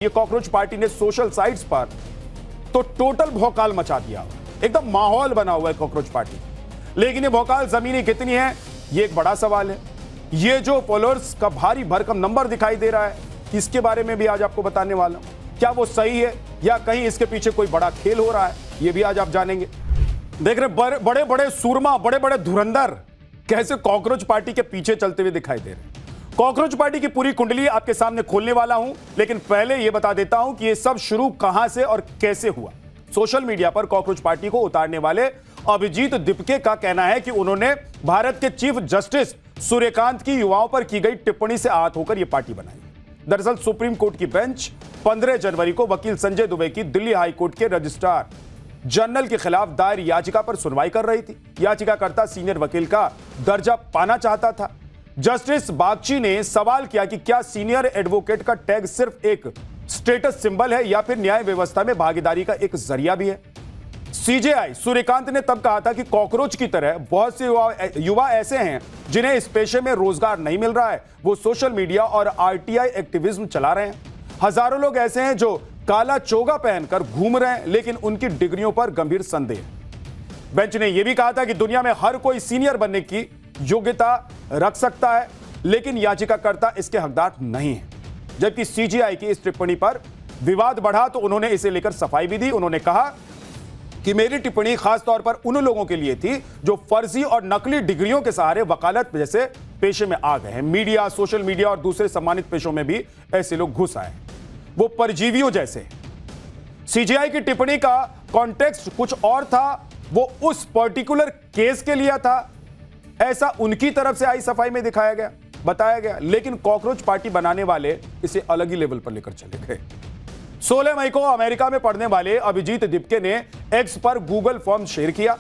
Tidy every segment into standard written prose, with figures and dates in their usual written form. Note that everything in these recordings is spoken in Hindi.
ये कॉकरोच पार्टी ने सोशल साइट्स पर तो टोटल भौकाल मचा दिया, एकदम माहौल बना हुआ है कॉकरोच पार्टी। लेकिन ये भौकाल जमीनी कितनी है, ये एक बड़ा सवाल है। ये जो फॉलोअर्स का भारी भरकम नंबर दिखाई दे रहा है, इसके बारे में भी आज आपको बताने वाला हूं। क्या वो सही है या कहीं इसके पीछे कोई बड़ा खेल हो रहा है, ये भी आज आप जानेंगे। देख रहे बड़े बड़े सूरमा, बड़े बड़े धुरंधर कैसे कॉकरोच पार्टी के पीछे चलते हुए दिखाई दे रहे हैं। कॉकरोच पार्टी की पूरी कुंडली आपके सामने खोलने वाला हूं, लेकिन पहले यह बता देता हूं कि यह सब शुरू कहां से और कैसे हुआ। सोशल मीडिया पर कॉकरोच पार्टी को उतारने वाले अभिजीत दिपके का कहना है कि उन्होंने भारत के चीफ जस्टिस सूर्यकांत की युवाओं पर की गई टिप्पणी से आहत होकर यह पार्टी बनाई। दरअसल सुप्रीम कोर्ट की बेंच 15 जनवरी को वकील संजय दुबे की दिल्ली हाई कोर्ट के रजिस्ट्रार जनरल के खिलाफ दायर याचिका पर सुनवाई कर रही थी। याचिकाकर्ता सीनियर वकील का दर्जा पाना चाहता था। जस्टिस बागची ने सवाल किया कि क्या सीनियर एडवोकेट का टैग सिर्फ एक स्टेटस सिंबल है या फिर न्याय व्यवस्था में भागीदारी का एक जरिया भी है। सीजेआई सूर्यकांत ने तब कहा था कि कॉकरोच की तरह बहुत से युवा ऐसे हैं जिन्हें इस पेशे में रोजगार नहीं मिल रहा है, वो सोशल मीडिया और आरटीआई एक्टिविज्म चला रहे हैं। हजारों लोग ऐसे हैं जो काला चोगा पहनकर घूम रहे हैं, लेकिन उनकी डिग्रियों पर गंभीर संदेह है। बेंच ने यह भी कहा था कि दुनिया में हर कोई सीनियर बनने की योग्यता रख सकता है, लेकिन याचिकाकर्ता इसके हकदार नहीं है। जबकि सीजीआई की इस टिप्पणी पर विवाद बढ़ा तो उन्होंने इसे लेकर सफाई भी दी। उन्होंने कहा कि मेरी टिप्पणी खास तौर पर उन लोगों के लिए थी जो फर्जी और नकली डिग्रियों के सहारे वकालत जैसे पेशे में आ गए हैं। मीडिया, सोशल मीडिया और दूसरे सम्मानित पेशों में भी ऐसे लोग घुस आए, वो परजीवियों जैसे। सीजीआई की टिप्पणी का कॉन्टेक्स्ट कुछ और था, वो उस पर्टिकुलर केस के लिए था, ऐसा उनकी तरफ से आई सफाई में दिखाया गया, बताया गया। लेकिन कॉकरोच पार्टी बनाने वाले इसे अलग ही लेवल पर लेकर चले गए। 16 मई को अमेरिका में पढ़ने वाले अभिजीत दिपके ने एक्स पर गूगल फॉर्म शेयर किया।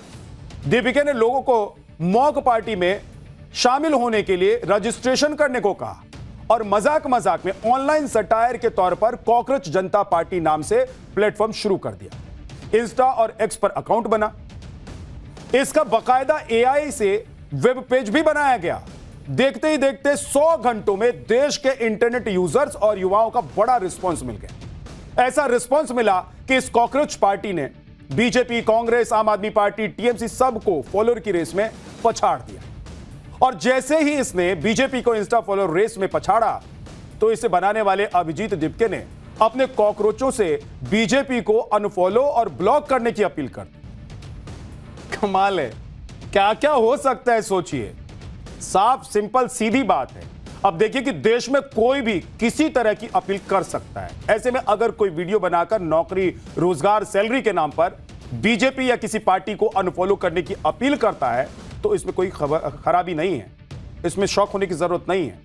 दिपके ने लोगों को मॉक पार्टी में शामिल होने के लिए रजिस्ट्रेशन करने को कहा और मजाक मजाक में ऑनलाइन सटायर के तौर पर कॉकरोच जनता पार्टी नाम से प्लेटफॉर्म शुरू कर दिया। इंस्टा और एक्स पर अकाउंट बना। इसका बकायदा एआई से वेब पेज भी बनाया गया। देखते ही देखते 100 घंटों में देश के इंटरनेट यूजर्स और युवाओं का बड़ा रिस्पांस मिल गया। ऐसा रिस्पांस मिला कि इस कॉकरोच पार्टी ने बीजेपी, कांग्रेस, आम आदमी पार्टी, टीएमसी सबको फॉलोअर की रेस में पछाड़ दिया। और जैसे ही इसने बीजेपी को इंस्टा फॉलोअर रेस में पछाड़ा तो इसे बनाने वाले अभिजीत दिपके ने अपने कॉकरोचों से बीजेपी को अनफॉलो और ब्लॉक करने की अपील कर दी। कमाल है, क्या क्या हो सकता है सोचिए। साफ, सिंपल, सीधी बात है। अब देखिए कि देश में कोई भी किसी तरह की अपील कर सकता है। ऐसे में अगर कोई वीडियो बनाकर नौकरी, रोजगार, सैलरी के नाम पर बीजेपी या किसी पार्टी को अनफॉलो करने की अपील करता है तो इसमें कोई खराबी नहीं है, इसमें शौक होने की जरूरत नहीं है।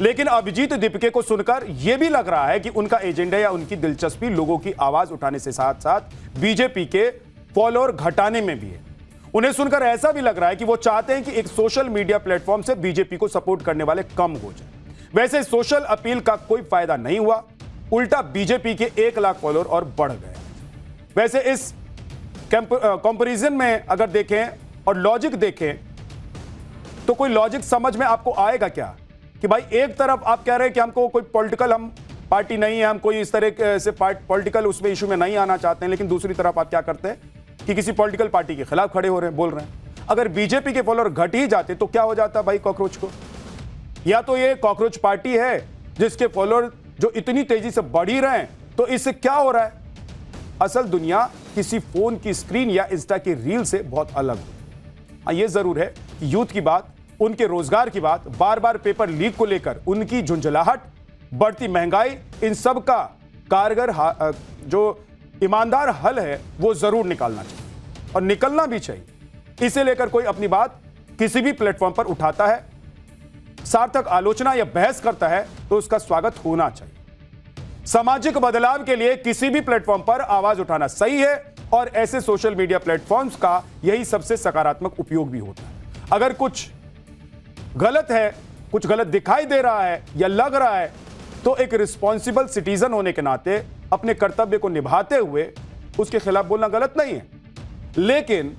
लेकिन अभिजीत दिपके को सुनकर यह भी लग रहा है कि उनका एजेंडा या उनकी दिलचस्पी लोगों की आवाज उठाने से साथ साथ बीजेपी के फॉलोअर घटाने में भी है। उन्हें सुनकर ऐसा भी लग रहा है कि वो चाहते हैं कि एक सोशल मीडिया प्लेटफॉर्म से बीजेपी को सपोर्ट करने वाले कम हो जाए। वैसे सोशल अपील का कोई फायदा नहीं हुआ, उल्टा बीजेपी के 1 लाख फॉलोअर और बढ़ गए। वैसे इस कंपैरिजन में अगर देखें और लॉजिक देखें तो कोई लॉजिक समझ में आपको आएगा क्या कि भाई एक तरफ आप कह रहे हैं कि हमको कोई पॉलिटिकल हम पार्टी नहीं है, हम कोई इस तरह से पॉलिटिकल उसमें इशू में नहीं आना चाहते हैं, लेकिन दूसरी तरफ आप क्या करते हैं कि किसी पॉलिटिकल पार्टी के खिलाफ खड़े हो रहे हैं, बोल रहे हैं। अगर बीजेपी के फॉलोअर घट ही जाते तो क्या हो जाता भाई कॉकरोच को? या तो ये कॉकरोच पार्टी है जिसके फॉलोअर जो इतनी तेजी से बढ़ ही रहे हैं, तो इससे क्या हो रहा है? असल दुनिया किसी फोन की स्क्रीन या इंस्टा की रील से बहुत अलग है। हाँ, ये जरूर है कि यूथ की बात, उनके रोजगार की बात, बार बार पेपर लीक को लेकर उनकी झुंझलाहट, बढ़ती महंगाई, इन सब का कारगर जो ईमानदार हल है वो जरूर निकालना चाहिए और निकलना भी चाहिए। इसे लेकर कोई अपनी बात किसी भी प्लेटफॉर्म पर उठाता है, सार्थक आलोचना या बहस करता है तो उसका स्वागत होना चाहिए। सामाजिक बदलाव के लिए किसी भी प्लेटफॉर्म पर आवाज उठाना सही है और ऐसे सोशल मीडिया प्लेटफॉर्म्स का यही सबसे सकारात्मक उपयोग भी होता है। अगर कुछ गलत है, कुछ गलत दिखाई दे रहा है या लग रहा है तो एक रिस्पॉन्सिबल सिटीजन होने के नाते अपने कर्तव्य को निभाते हुए उसके खिलाफ बोलना गलत नहीं है। लेकिन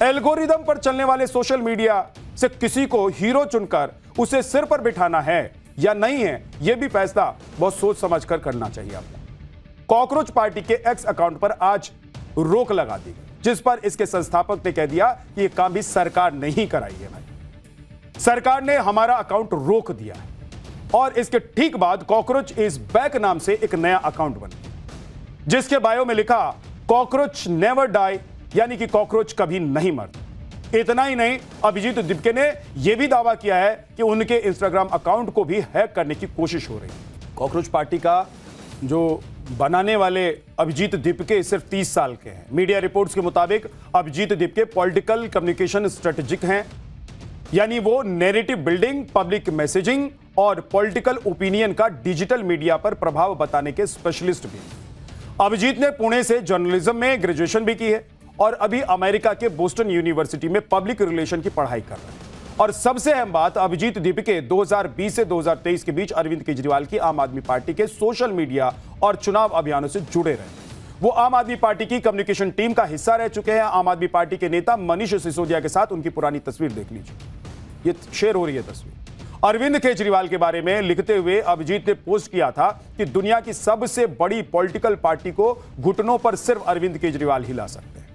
एल्गोरिदम पर चलने वाले सोशल मीडिया से किसी को हीरो चुनकर उसे सिर पर बिठाना है, या नहीं है, यह भी फैसला बहुत सोच समझकर करना चाहिए आपको। कॉकरोच पार्टी के एक्स अकाउंट पर आज रोक लगा दी गई, जिस पर इसके संस्थापक ने कह दिया कि यह काम भी सरकार नहीं कराई है भाई, सरकार ने हमारा अकाउंट रोक दिया है। और इसके ठीक बाद कॉकरोच इज बैक नाम से एक नया अकाउंट बन गया, जिसके बायो में लिखा कॉकरोच नेवर डाई, यानी कि कॉकरोच कभी नहीं मरते। इतना ही नहीं, अभिजीत दीपके ने यह भी दावा किया है कि उनके इंस्टाग्राम अकाउंट को भी हैक करने की कोशिश हो रही है। कॉकरोच पार्टी का जो बनाने वाले अभिजीत दीपके सिर्फ 30 साल के हैं। मीडिया रिपोर्ट्स के मुताबिक Abhijit Dipke political communication strategic हैं, यानी वो नैरेटिव बिल्डिंग, पब्लिक मैसेजिंग और पॉलिटिकल ओपिनियन का डिजिटल मीडिया पर प्रभाव बताने के स्पेशलिस्ट भी। अभिजीत ने पुणे से जर्नलिज्म में ग्रेजुएशन भी की है और अभी अमेरिका के बोस्टन यूनिवर्सिटी में पब्लिक रिलेशन की पढ़ाई कर रहे हैं। और सबसे अहम बात, अभिजीत दीपके 2020 से 2023 के बीच अरविंद केजरीवाल की आम आदमी पार्टी के सोशल मीडिया और चुनाव अभियानों से जुड़े रहे। वो आम आदमी पार्टी की कम्युनिकेशन टीम का हिस्सा रह चुके हैं। आम आदमी पार्टी के नेता मनीष सिसोदिया के साथ उनकी पुरानी तस्वीर देख लीजिए, ये शेयर हो रही है तस्वीर। अरविंद केजरीवाल के बारे में लिखते हुए अभिजीत ने पोस्ट किया था कि दुनिया की सबसे बड़ी पॉलिटिकल पार्टी को घुटनों पर सिर्फ अरविंद केजरीवाल हिला सकते हैं।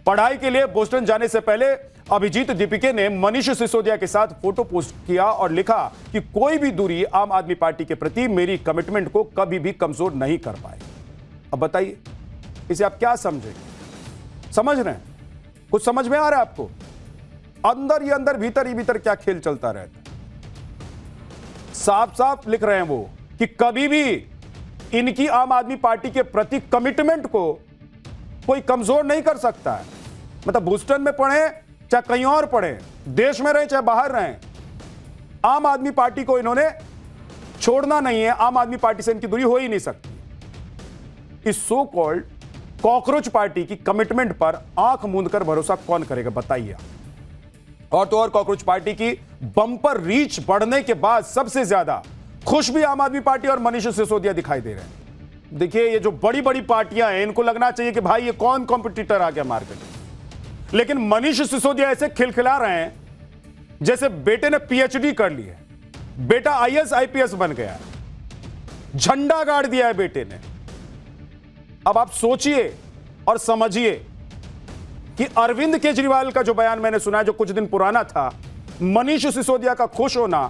पढ़ाई के लिए बोस्टन जाने से पहले अभिजीत दीपके ने मनीष सिसोदिया के साथ फोटो पोस्ट किया और लिखा कि कोई भी दूरी आम आदमी पार्टी के प्रति मेरी कमिटमेंट को कभी भी कमजोर नहीं कर पाए। अब बताइए, इसे आप क्या समझेंगे? समझ रहे हैं? कुछ समझ में आ रहा है आपको? अंदर ही अंदर, भीतर ही भीतर क्या खेल चलता रहता है। साफ साफ लिख रहे हैं वो कि कभी भी इनकी आम आदमी पार्टी के प्रति कमिटमेंट को कोई कमजोर नहीं कर सकता है। मतलब बोस्टन में पढ़े चाहे कहीं और पढ़े, देश में रहे चाहे बाहर रहे, आम आदमी पार्टी को इन्होंने छोड़ना नहीं है। आम आदमी पार्टी से इनकी दूरी हो ही नहीं सकती। इस सो कॉल्ड कॉकरोच पार्टी की कमिटमेंट पर आंख मूंदकर भरोसा कौन करेगा, बताइए। और तो और कॉकरोच पार्टी की बम्पर रीच बढ़ने के बाद सबसे ज्यादा खुश भी आम आदमी पार्टी और मनीष सिसोदिया दिखाई दे रहे हैं। देखिए, ये जो बड़ी बड़ी पार्टियां हैं, इनको लगना चाहिए कि भाई ये कौन कॉम्पिटिटर आ गया मार्केट में, लेकिन मनीष सिसोदिया ऐसे खिलखिला रहे हैं जैसे बेटे ने पीएचडी कर ली है, बेटा आईएएस आईपीएस बन गया है, झंडा गाड़ दिया है बेटे ने। अब आप सोचिए और समझिए कि अरविंद केजरीवाल का जो बयान मैंने सुना है, जो कुछ दिन पुराना था, मनीष सिसोदिया का खुश होना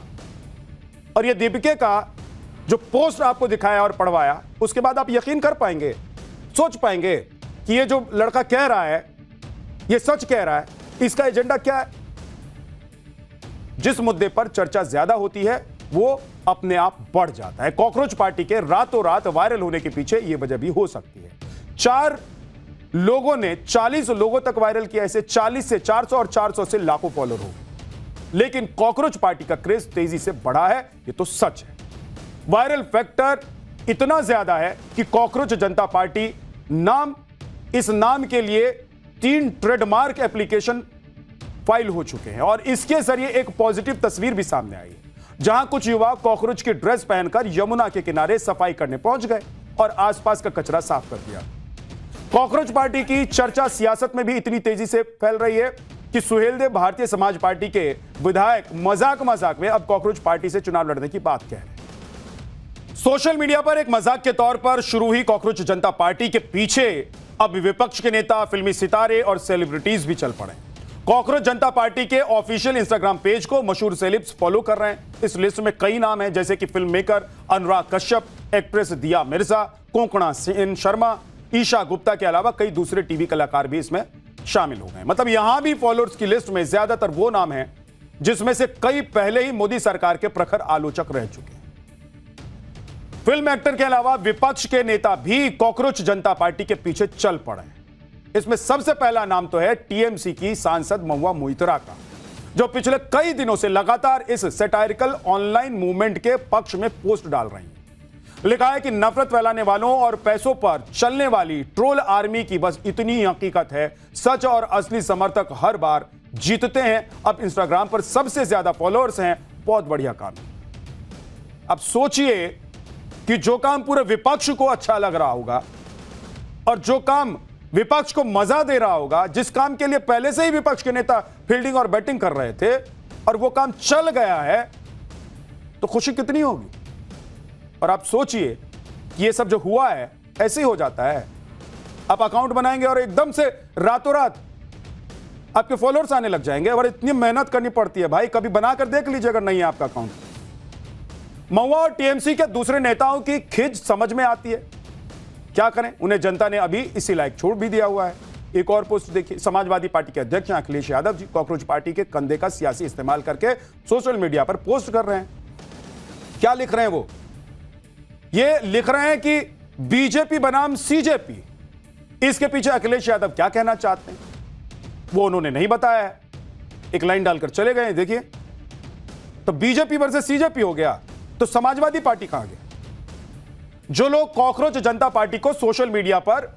और ये दीपके का जो पोस्ट आपको दिखाया और पढ़वाया, उसके बाद आप यकीन कर पाएंगे, सोच पाएंगे कि ये जो लड़का कह रहा है ये सच कह रहा है, इसका एजेंडा क्या है। जिस मुद्दे पर चर्चा ज्यादा होती है वो अपने आप बढ़ जाता है। कॉकरोच पार्टी के रातों रात वायरल होने के पीछे यह वजह भी हो सकती है। 4 लोगों ने 40 लोगों तक वायरल किया, ऐसे 40 से 400 और 400 से लाखों फॉलोअर हो गए। लेकिन कॉकरोच पार्टी का क्रेज तेजी से बढ़ा है, यह तो सच है। वायरल फैक्टर इतना ज्यादा है कि कॉकरोच जनता पार्टी नाम, इस नाम के लिए 3 ट्रेडमार्क एप्लीकेशन फाइल हो चुके हैं और इसके जरिए एक पॉजिटिव तस्वीर भी सामने आई, जहां कुछ युवा कॉकरोच की ड्रेस पहनकर यमुना के किनारे सफाई करने पहुंच गए और आसपास का कचरा साफ कर दिया। कॉकरोच पार्टी की चर्चा सियासत में भी इतनी तेजी से फैल रही है कि सुहेलदेव भारतीय समाज पार्टी के विधायक मजाक मजाक में अब कॉकरोच पार्टी से चुनाव लड़ने की बात कह रहे हैं। सोशल मीडिया पर एक मजाक के तौर पर शुरू हुई कॉकरोच जनता पार्टी के पीछे अब विपक्ष के नेता, फिल्मी सितारे और सेलिब्रिटीज भी चल पड़े। कॉकरोच जनता पार्टी के ऑफिशियल इंस्टाग्राम पेज को मशहूर सेलिब्स फॉलो कर रहे हैं। इस लिस्ट में कई नाम हैं, जैसे कि film maker Anurag Kashyap, actress दिया मिर्जा, कोंकणा सेन शर्मा, ईशा गुप्ता के अलावा कई दूसरे टीवी कलाकार भी इसमें शामिल हो गए। मतलब यहां भी फॉलोअर्स की लिस्ट में ज्यादातर वो नाम हैं जिसमें से कई पहले ही मोदी सरकार के प्रखर आलोचक रह चुके हैं। फिल्म एक्टर के अलावा विपक्ष के नेता भी कॉकरोच जनता पार्टी के पीछे चल पड़े हैं। इसमें सबसे पहला नाम तो है टीएमसी की सांसद महुआ मोइत्रा का, जो पिछले कई दिनों से लगातार इस सैटायरिकल ऑनलाइन मूवमेंट के पक्ष में पोस्ट डाल रही हैं। लिखा है कि नफरत फैलाने वालों और पैसों पर चलने वाली ट्रोल आर्मी की बस इतनी हकीकत है, सच और असली समर्थक हर बार जीतते हैं। अब इंस्टाग्राम पर सबसे ज्यादा फॉलोअर्स हैं, बहुत बढ़िया काम है। अब सोचिए कि जो काम पूरे विपक्ष को अच्छा लग रहा होगा और जो काम विपक्ष को मजा दे रहा होगा, जिस काम के लिए पहले से ही विपक्ष के नेता फील्डिंग और बैटिंग कर रहे थे और वो काम चल गया है, तो खुशी कितनी होगी। और आप सोचिए कि ये सब जो हुआ है ऐसे ही हो जाता है। आप अकाउंट बनाएंगे और एकदम से रातों रात आपके फॉलोअर्स आने लग जाएंगे, और इतनी मेहनत करनी पड़ती है भाई, कभी बनाकर देख लीजिए अगर नहीं है आपका अकाउंट। महुआ और टीएमसी के दूसरे नेताओं की खिंच समझ में आती है, क्या करें, उन्हें जनता ने अभी इसी लायक छोड़ भी दिया हुआ है। एक और पोस्ट देखिए, समाजवादी पार्टी के अध्यक्ष अखिलेश यादव जी कॉकरोच पार्टी के कंधे का सियासी इस्तेमाल करके सोशल मीडिया पर पोस्ट कर रहे हैं। क्या लिख रहे हैं वो? ये लिख रहे हैं कि बीजेपी बनाम सीजेपी, इसके पीछे अखिलेश यादव क्या कहना चाहते हैं वो उन्होंने नहीं बताया है, एक लाइन डालकर चले गए। देखिए, तो बीजेपी वर्सेस सीजेपी हो गया, तो समाजवादी पार्टी कहां गया? जो लोग कॉकरोच जनता पार्टी को सोशल मीडिया पर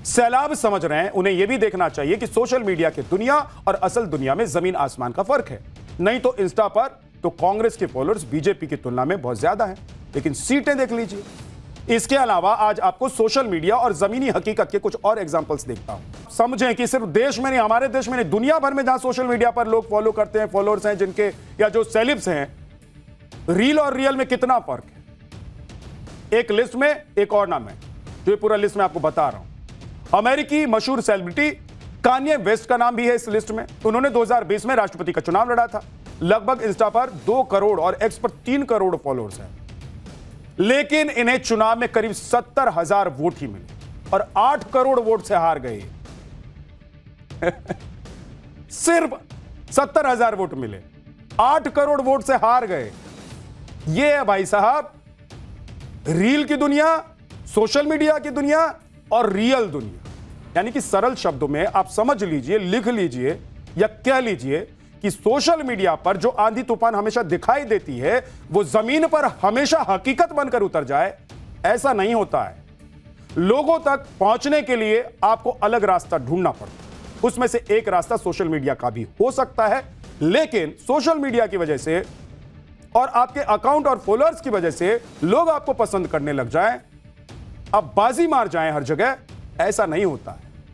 सैलाब समझ रहे हैं, उन्हें यह भी देखना चाहिए कि सोशल मीडिया की दुनिया और असल दुनिया में जमीन आसमान का फर्क है। नहीं तो इंस्टा पर तो कांग्रेस के फॉलोअर्स बीजेपी की तुलना में बहुत ज्यादा है, लेकिन सीटें देख लीजिए। इसके अलावा आज आपको सोशल मीडिया और जमीनी हकीकत के कुछ और एग्जांपल्स देखता हूं। समझें कि सिर्फ देश में नहीं, हमारे देश में नहीं, दुनिया भर में जहां सोशल मीडिया पर लोग फॉलो करते हैं, फॉलोअर्स हैं जिनके, या जो सेलिब्स हैं, रील और रियल में कितना फर्क है। एक लिस्ट में एक और नाम है, जो ये पूरा लिस्ट में आपको बता रहा हूं। अमेरिकी मशहूर सेलिब्रिटी कान्ये वेस्ट का नाम भी है इस लिस्ट में। उन्होंने 2020 में राष्ट्रपति का चुनाव लड़ा था। लगभग इंस्टा पर 2 करोड़ और एक्स पर 3 करोड़ फॉलोअर्स हैं, लेकिन इन्हें चुनाव में करीब 70,000 वोट ही मिले और 8 करोड़ वोट से हार गए। सिर्फ 70,000 वोट मिले, 8 करोड़ वोट से हार गए। यह है भाई साहब रील की दुनिया, सोशल मीडिया की दुनिया और रियल दुनिया। यानी कि सरल शब्दों में आप समझ लीजिए, लिख लीजिए या कह लीजिए कि सोशल मीडिया पर जो आंधी तूफान हमेशा दिखाई देती है, वो जमीन पर हमेशा हकीकत बनकर उतर जाए, ऐसा नहीं होता है। लोगों तक पहुंचने के लिए आपको अलग रास्ता ढूंढना पड़ता है। उसमें से एक रास्ता सोशल मीडिया का भी हो सकता है, लेकिन सोशल मीडिया की वजह से और आपके अकाउंट और फॉलोअर्स की वजह से लोग आपको पसंद करने लग जाएं, अब बाजी मार जाएं हर जगह, ऐसा नहीं होता है।